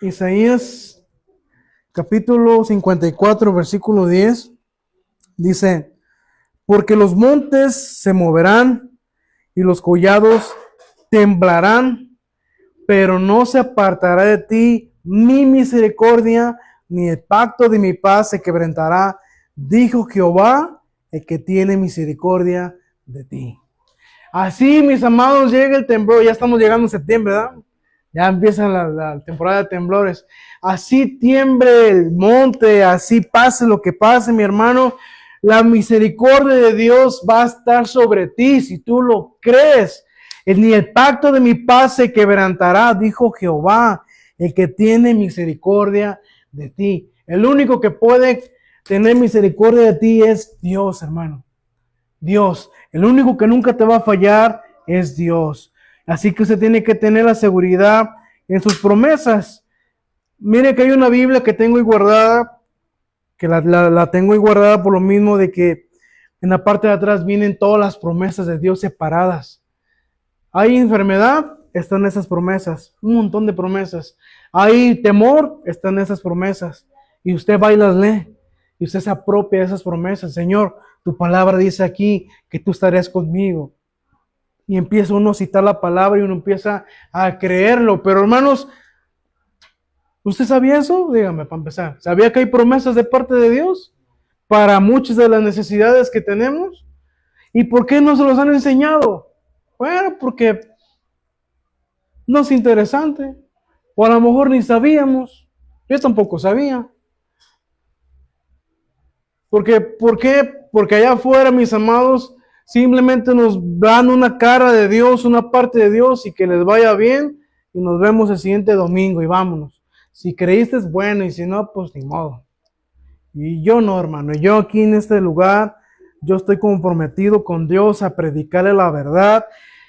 Isaías capítulo 54, versículo 10. Dice, porque los montes se moverán y los collados temblarán, pero no se apartará de ti mi misericordia, ni el pacto de mi paz se quebrantará, dijo Jehová, el que tiene misericordia de ti. Así, mis amados, llega el temblor, ya estamos llegando a septiembre, ¿verdad? Ya empieza la temporada de temblores. Así tiemble el monte, así pase lo que pase, mi hermano, la misericordia de Dios va a estar sobre ti si tú lo crees. Ni el pacto de mi paz se quebrantará, dijo Jehová, el que tiene misericordia de ti. El único que puede tener misericordia de ti es Dios, hermano. Dios. El único que nunca te va a fallar es Dios. Así que usted tiene que tener la seguridad en sus promesas. Mire que hay una Biblia que tengo ahí guardada, que la tengo ahí guardada por lo mismo de que en la parte de atrás vienen todas las promesas de Dios separadas. Hay enfermedad, están esas promesas, un montón de promesas. Hay temor, están esas promesas. Y usted va y las lee. Y usted se apropia de esas promesas. Señor, tu palabra dice aquí que tú estarás conmigo. Y empieza uno a citar la palabra y uno empieza a creerlo. Pero hermanos, ¿usted sabía eso? Dígame, para empezar. ¿Sabía que hay promesas de parte de Dios para muchas de las necesidades que tenemos? ¿Y por qué no se los han enseñado? Bueno, porque no es interesante. O a lo mejor ni sabíamos. Yo tampoco sabía. ¿Por qué? Porque allá afuera, mis amados, simplemente nos dan una cara de Dios, una parte de Dios y que les vaya bien y nos vemos el siguiente domingo y vámonos. Si creíste es bueno y si no, pues ni modo. Y yo no, hermano. Yo aquí en este lugar, yo estoy comprometido con Dios a predicarle la verdad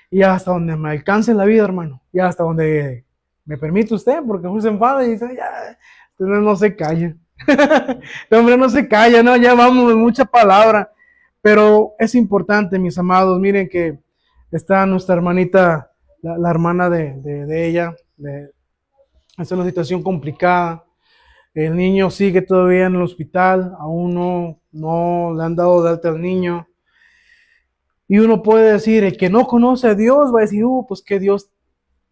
y hasta donde me alcance la vida, hermano. Y hasta donde me permite usted, porque uno se enfada y dice, ya, no se calla. El hombre no se calla, ¿no? Ya vamos, mucha palabra. Pero es importante, mis amados, miren que está nuestra hermanita, la hermana de ella, es una situación complicada. El niño sigue todavía en el hospital, aún no le han dado de alta al niño. Y uno puede decir, el que no conoce a Dios va a decir, pues que Dios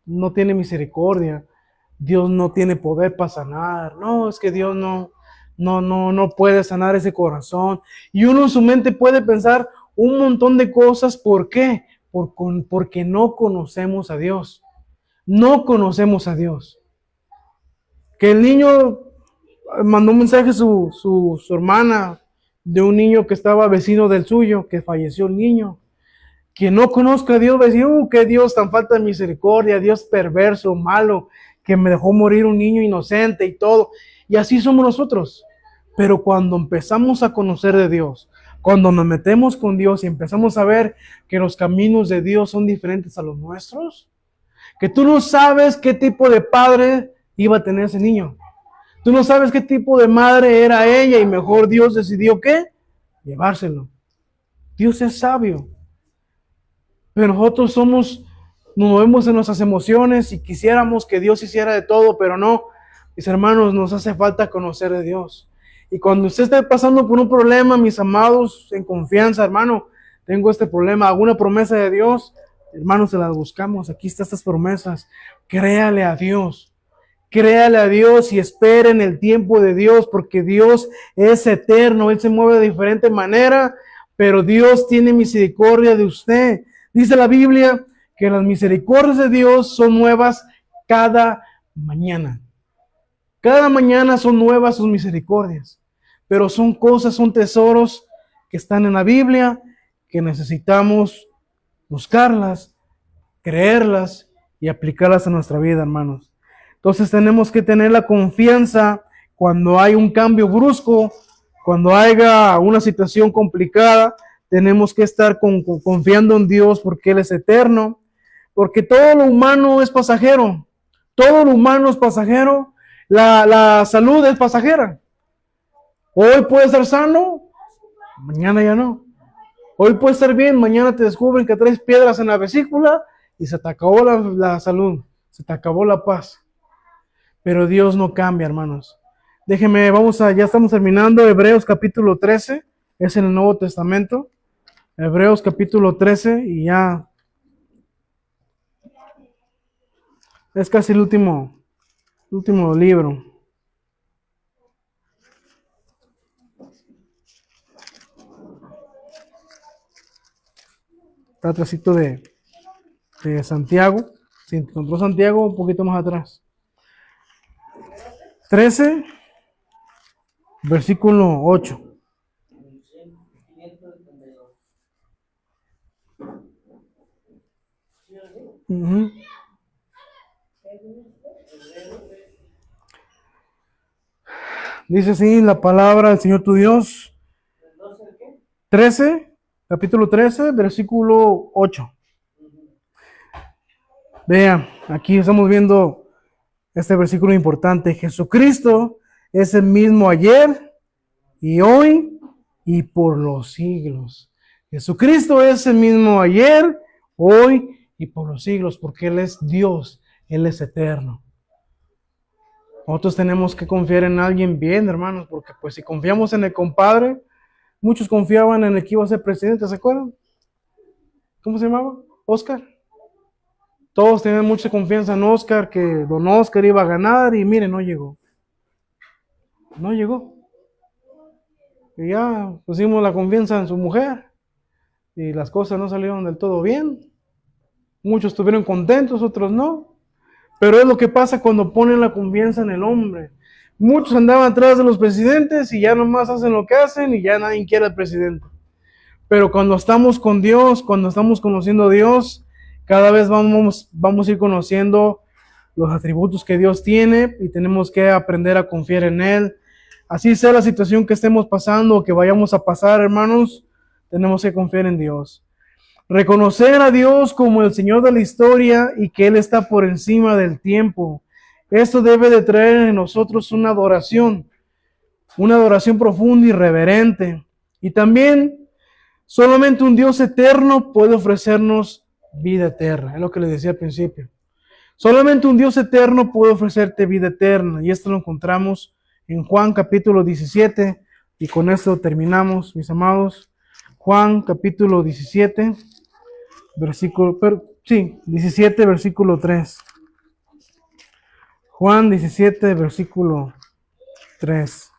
no tiene misericordia, Dios no tiene poder para sanar. No, es que Dios no puede sanar ese corazón. Y uno en su mente puede pensar un montón de cosas. ¿Por qué? Porque no conocemos a Dios. No conocemos a Dios. Que el niño mandó un mensaje a su hermana de un niño que estaba vecino del suyo, que falleció el niño. Quien no conozca a Dios va a decir, qué Dios tan falta de misericordia, Dios perverso, malo, que me dejó morir un niño inocente y todo. Y así somos nosotros. Pero cuando empezamos a conocer de Dios, cuando nos metemos con Dios y empezamos a ver que los caminos de Dios son diferentes a los nuestros, que tú no sabes qué tipo de padre iba a tener ese niño. Tú no sabes qué tipo de madre era ella y mejor Dios decidió ¿qué? Llevárselo. Dios es sabio. Pero nosotros nos movemos en nuestras emociones y quisiéramos que Dios hiciera de todo, pero no. Mis hermanos, nos hace falta conocer de Dios. Y cuando usted esté pasando por un problema, mis amados, en confianza, hermano, tengo este problema, alguna promesa de Dios, hermanos, se las buscamos. Aquí están estas promesas. Créale a Dios. Créale a Dios y espere en el tiempo de Dios, porque Dios es eterno. Él se mueve de diferente manera, pero Dios tiene misericordia de usted. Dice la Biblia que las misericordias de Dios son nuevas cada mañana. Cada mañana son nuevas sus misericordias. Pero son cosas, son tesoros que están en la Biblia, que necesitamos buscarlas, creerlas y aplicarlas a nuestra vida, hermanos. Entonces tenemos que tener la confianza cuando hay un cambio brusco, cuando haya una situación complicada. Tenemos que estar confiando en Dios porque Él es eterno, porque todo lo humano es pasajero, todo lo humano es pasajero, la salud es pasajera. Hoy puedes estar sano, mañana ya no. Hoy puedes estar bien, mañana te descubren que traes piedras en la vesícula y se te acabó la salud, se te acabó la paz. Pero Dios no cambia, hermanos. Déjenme, ya estamos terminando, Hebreos capítulo 13, es en el Nuevo Testamento. Hebreos capítulo 13 y ya es casi el último libro. Está atrásito de Santiago. Si encontró Santiago, un poquito más atrás. 13, versículo 8. Uh-huh. Dice así la palabra del Señor tu Dios. 13, capítulo 13, versículo 8. Vea, aquí estamos viendo este versículo importante. Jesucristo es el mismo ayer y hoy y por los siglos. Jesucristo es el mismo ayer, hoy y por los siglos, porque Él es Dios, Él es eterno. Nosotros tenemos que confiar en alguien bien, hermanos, porque pues si confiamos en el compadre, muchos confiaban en el que iba a ser presidente, ¿se acuerdan? ¿Cómo se llamaba? Oscar. Todos tenían mucha confianza en Oscar, que don Oscar iba a ganar y mire, no llegó. No llegó. Y ya pusimos la confianza en su mujer y las cosas no salieron del todo bien. Muchos estuvieron contentos, otros no. Pero es lo que pasa cuando ponen la confianza en el hombre. Muchos andaban atrás de los presidentes y ya nomás hacen lo que hacen y ya nadie quiere al presidente. Pero cuando estamos con Dios, cuando estamos conociendo a Dios, cada vez vamos a ir conociendo los atributos que Dios tiene y tenemos que aprender a confiar en Él. Así sea la situación que estemos pasando o que vayamos a pasar, hermanos, tenemos que confiar en Dios. Reconocer a Dios como el Señor de la historia y que Él está por encima del tiempo. Esto debe de traer en nosotros una adoración profunda y reverente. Y también solamente un Dios eterno puede ofrecernos vida eterna. Es lo que les decía al principio. Solamente un Dios eterno puede ofrecerte vida eterna. Y esto lo encontramos en Juan capítulo 17. Y con esto terminamos, mis amados. Juan capítulo 17. 17, versículo 3. Juan 17, versículo 3.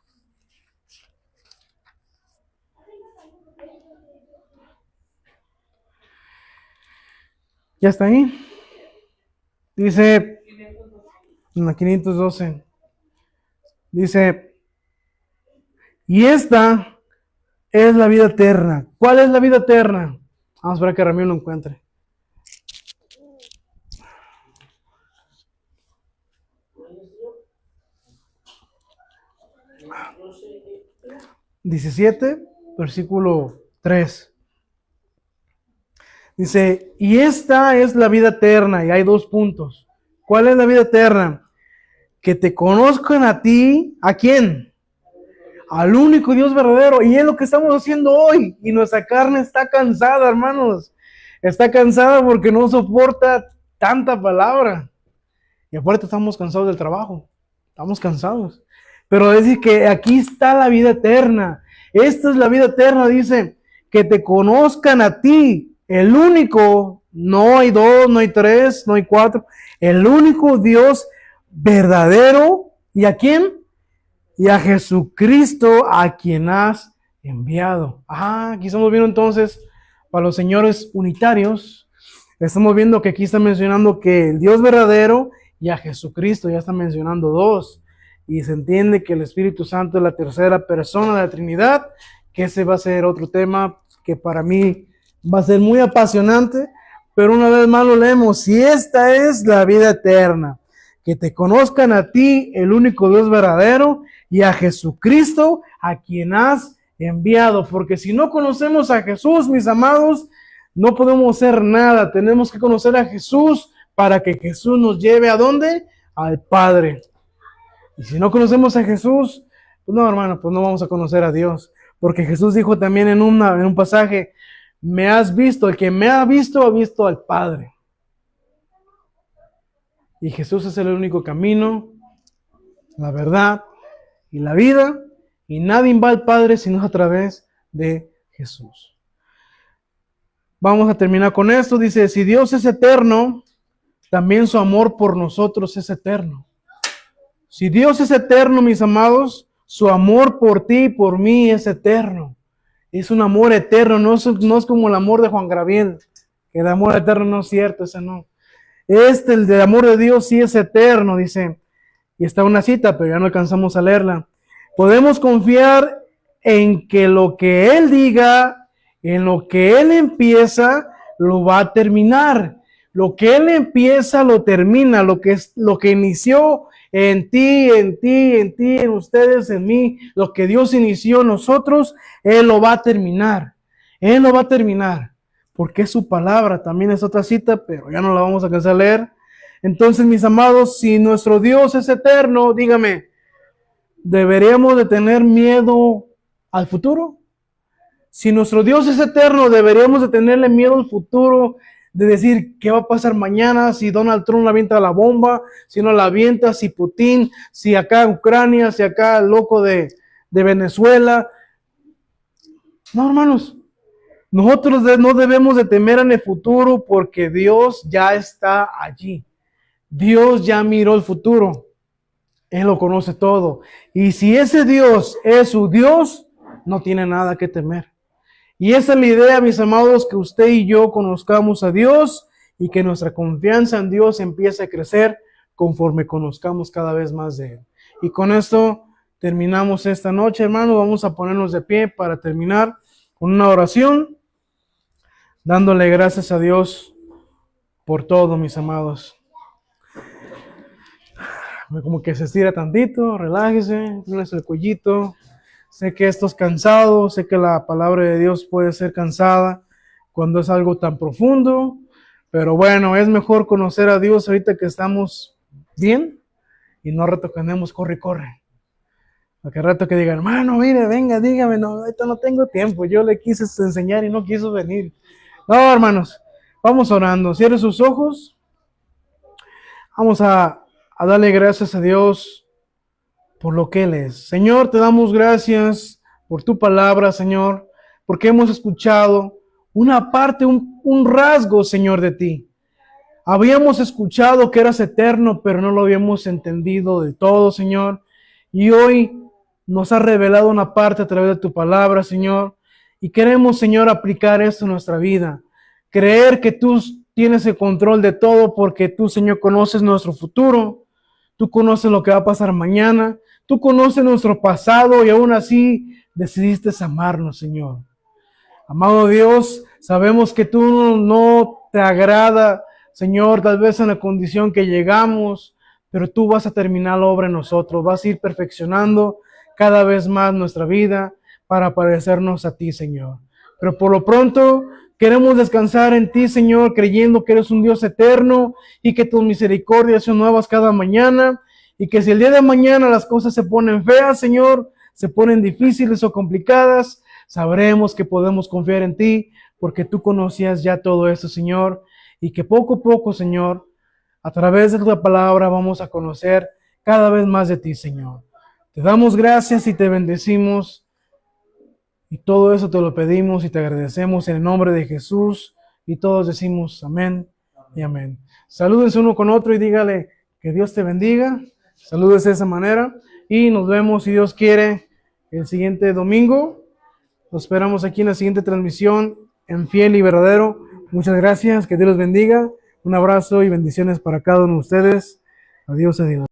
¿Ya está ahí? Dice, en la 512, dice, y esta es la vida eterna. ¿Cuál es la vida eterna? Vamos a esperar que Ramiro lo encuentre. (17) versículo 3. Dice, y esta es la vida eterna, y hay 2 puntos. ¿Cuál es la vida eterna? Que te conozcan a ti, ¿a quién? Al único Dios verdadero, y es lo que estamos haciendo hoy, y nuestra carne está cansada, hermanos. Está cansada porque no soporta tanta palabra. Y aparte estamos cansados del trabajo, estamos cansados. Pero dice que aquí está la vida eterna. Esta es la vida eterna, dice, que te conozcan a ti, el único, no hay 2, no hay 3, no hay 4, el único Dios verdadero. ¿Y a quién? Y a Jesucristo, a quien has enviado. Aquí estamos viendo entonces, para los señores unitarios, estamos viendo que aquí está mencionando que el Dios verdadero y a Jesucristo, ya está mencionando 2. Y se entiende que el Espíritu Santo es la tercera persona de la Trinidad, que ese va a ser otro tema que para mí va a ser muy apasionante, pero una vez más lo leemos, y esta es la vida eterna, que te conozcan a ti, el único Dios verdadero, y a Jesucristo, a quien has enviado, porque si no conocemos a Jesús, mis amados, no podemos hacer nada. Tenemos que conocer a Jesús para que Jesús nos lleve ¿a dónde? Al Padre. Y si no conocemos a Jesús, pues no, hermano, pues no vamos a conocer a Dios. Porque Jesús dijo también en un pasaje, me has visto, el que me ha visto al Padre. Y Jesús es el único camino, la verdad y la vida, y nadie va al Padre sino a través de Jesús. Vamos a terminar con esto. Dice, si Dios es eterno, también su amor por nosotros es eterno. Si Dios es eterno, mis amados, su amor por ti y por mí es eterno. Es un amor eterno, no es como el amor de Juan Gabriel, que el amor eterno no es cierto, ese no. El del amor de Dios sí es eterno, dice. Y está una cita, pero ya no alcanzamos a leerla. Podemos confiar en que lo que Él diga, en lo que Él empieza, lo va a terminar. Lo que Él empieza, lo termina. Lo que inició en ti, en ustedes, en mí, lo que Dios inició en nosotros, Él lo va a terminar. Él lo va a terminar, porque es su palabra. También es otra cita, pero ya no la vamos a alcanzar a leer. Entonces, mis amados, si nuestro Dios es eterno, dígame, ¿deberíamos de tener miedo al futuro? Si nuestro Dios es eterno, deberíamos de tenerle miedo al futuro, de decir qué va a pasar mañana, si Donald Trump avienta la bomba, si no la avienta, si Putin, si acá Ucrania, si acá el loco de Venezuela. No, hermanos, nosotros no debemos de temer en el futuro porque Dios ya está allí. Dios ya miró el futuro. Él lo conoce todo. Y si ese Dios es su Dios, no tiene nada que temer. Y esa es la idea, mis amados, que usted y yo conozcamos a Dios y que nuestra confianza en Dios empiece a crecer conforme conozcamos cada vez más de Él. Y con esto terminamos esta noche, hermanos. Vamos a ponernos de pie para terminar con una oración, dándole gracias a Dios por todo, mis amados. Como que se estira tantito, relájese, póngase el cuellito. Sé que esto es cansado, sé que la palabra de Dios puede ser cansada cuando es algo tan profundo, pero bueno, es mejor conocer a Dios ahorita que estamos bien y no rato que andemos corre. Porque rato que digan, hermano, mire, venga, dígame, no, ahorita no tengo tiempo, yo le quise enseñar y no quiso venir. No, hermanos, vamos orando, cierre sus ojos, vamos a darle gracias a Dios por lo que Él es. Señor, te damos gracias por tu palabra, Señor, porque hemos escuchado una parte, un rasgo, Señor, de ti. Habíamos escuchado que eras eterno, pero no lo habíamos entendido de todo, Señor. Y hoy nos has revelado una parte a través de tu palabra, Señor. Y queremos, Señor, aplicar esto en nuestra vida. Creer que tú tienes el control de todo porque tú, Señor, conoces nuestro futuro. Tú conoces lo que va a pasar mañana. Tú conoces nuestro pasado y aún así decidiste amarnos, Señor. Amado Dios, sabemos que tú no te agrada, Señor, tal vez en la condición que llegamos, pero tú vas a terminar la obra en nosotros. Vas a ir perfeccionando cada vez más nuestra vida para parecernos a ti, Señor. Pero por lo pronto queremos descansar en ti, Señor, creyendo que eres un Dios eterno y que tus misericordias son nuevas cada mañana. Y que si el día de mañana las cosas se ponen feas, Señor, se ponen difíciles o complicadas, sabremos que podemos confiar en ti, porque tú conocías ya todo eso, Señor, y que poco a poco, Señor, a través de tu palabra vamos a conocer cada vez más de ti, Señor. Te damos gracias y te bendecimos, y todo eso te lo pedimos y te agradecemos en el nombre de Jesús, y todos decimos amén y amén. Salúdense uno con otro y dígale que Dios te bendiga. Saludos de esa manera y nos vemos, si Dios quiere, el siguiente domingo. Los esperamos aquí en la siguiente transmisión en Fiel y Verdadero. Muchas gracias, que Dios los bendiga. Un abrazo y bendiciones para cada uno de ustedes. Adiós, adiós.